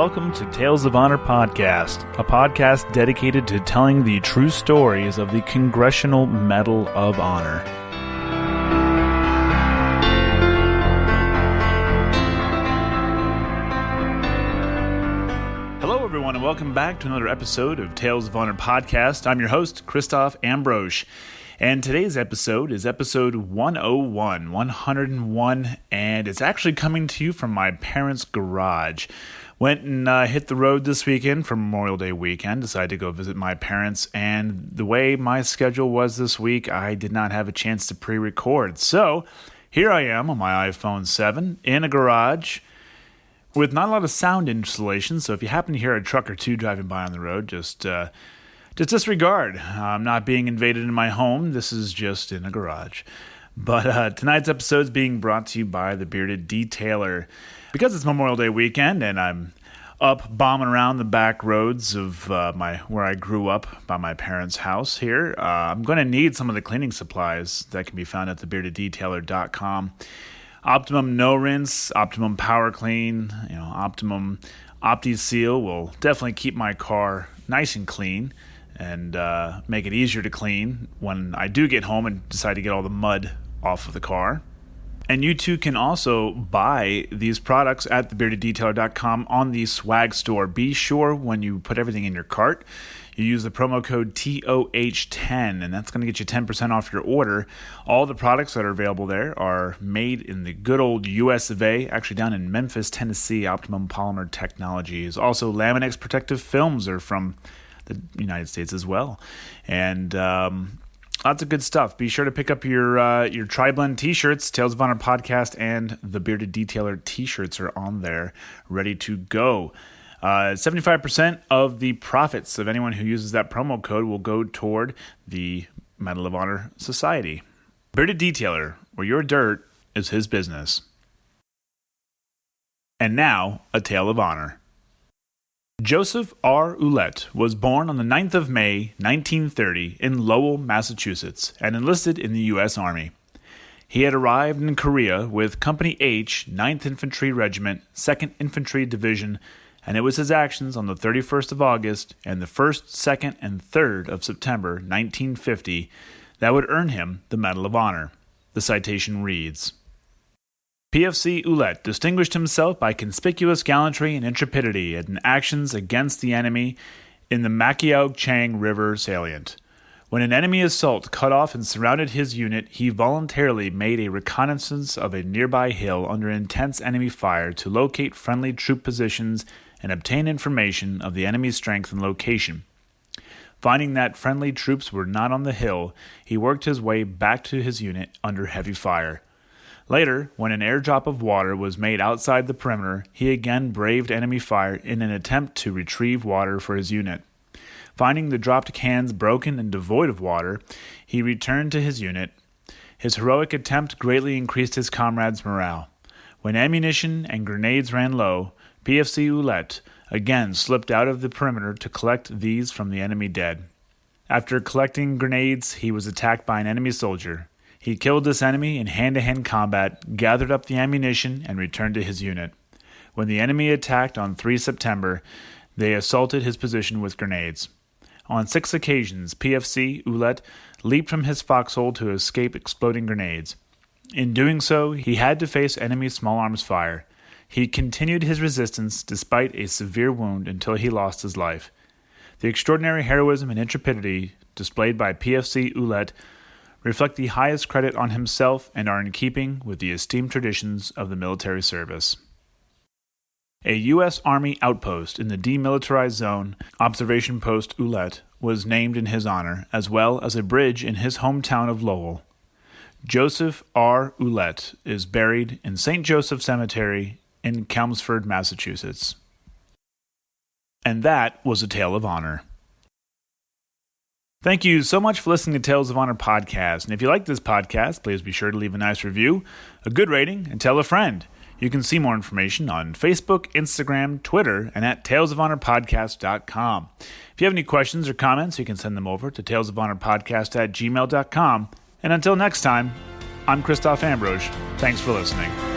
welcome to Tales of Honor Podcast, a podcast dedicated to telling the true stories of the Congressional Medal of Honor. Hello, everyone, and welcome back to another episode of Tales of Honor Podcast. I'm your host, Christoph Ambrosch. And today's episode is episode 101, and it's actually coming to you from my parents' garage. Went and hit the road this weekend for Memorial Day weekend, decided to go visit my parents, and the way my schedule was this week, I did not have a chance to pre-record. So here I am on my iPhone 7 in a garage with not a lot of sound installation, so if you happen to hear a truck or two driving by on the road, just disregard. I'm not being invaded in my home. This is just in a garage. But tonight's episode is being brought to you by the Bearded Detailer. Because it's Memorial Day weekend and I'm up bombing around the back roads of where I grew up by my parents' house here, I'm going to need some of the cleaning supplies that can be found at thebeardeddetailer.com. Optimum No Rinse, Optimum Power Clean, Optimum OptiSeal will definitely keep my car nice and clean and make it easier to clean when I do get home and decide to get all the mud off of the car. And you too can also buy these products at thebeardeddetailer.com on the swag store. Be sure when you put everything in your cart, you use the promo code TOH10, and that's going to get you 10% off your order. All the products that are available there are made in the good old US of A, actually down in Memphis, Tennessee. Optimum Polymer Technologies. Also, Laminex protective films are from the United States as well. And lots of good stuff. Be sure to pick up your Tri-Blend t-shirts. Tales of Honor Podcast and the Bearded Detailer t-shirts are on there, ready to go. 75% of the profits of anyone who uses that promo code will go toward the Medal of Honor Society. Bearded Detailer, where your dirt is his business. And now, a tale of honor. Joseph R Ouellette was born on the 9th of May, 1930, in Lowell, Massachusetts, and enlisted in the U.S. Army. He had arrived in Korea with Company H, 9th Infantry Regiment, 2nd Infantry Division, and it was his actions on the 31st of August and the 1st, 2nd, and 3rd of September, 1950, that would earn him the Medal of Honor. The citation reads, PFC Ouellette distinguished himself by conspicuous gallantry and intrepidity in actions against the enemy in the Makiaochang River salient. When an enemy assault cut off and surrounded his unit, he voluntarily made a reconnaissance of a nearby hill under intense enemy fire to locate friendly troop positions and obtain information of the enemy's strength and location. Finding that friendly troops were not on the hill, he worked his way back to his unit under heavy fire. Later, when an airdrop of water was made outside the perimeter, he again braved enemy fire in an attempt to retrieve water for his unit. Finding the dropped cans broken and devoid of water, he returned to his unit. His heroic attempt greatly increased his comrades' morale. When ammunition and grenades ran low, PFC Ouellette again slipped out of the perimeter to collect these from the enemy dead. After collecting grenades, he was attacked by an enemy soldier. He killed this enemy in hand-to-hand combat, gathered up the ammunition, and returned to his unit. When the enemy attacked on 3 September, they assaulted his position with grenades. On 6 occasions, PFC Ouellette leaped from his foxhole to escape exploding grenades. In doing so, he had to face enemy small arms fire. He continued his resistance despite a severe wound until he lost his life. The extraordinary heroism and intrepidity displayed by PFC Ouellette reflect the highest credit on himself and are in keeping with the esteemed traditions of the military service. A U.S. Army outpost in the demilitarized zone, Observation Post Ouellette, was named in his honor, as well as a bridge in his hometown of Lowell. Joseph R Ouellette is buried in St. Joseph Cemetery in Chelmsford, Massachusetts. And that was a tale of honor. Thank you so much for listening to Tales of Honor Podcast. And if you like this podcast, please be sure to leave a nice review, a good rating, and tell a friend. You can see more information on Facebook, Instagram, Twitter, and at talesofhonorpodcast.com. If you have any questions or comments, you can send them over to talesofhonorpodcast@gmail.com. And until next time, I'm Christoph Ambrosch. Thanks for listening.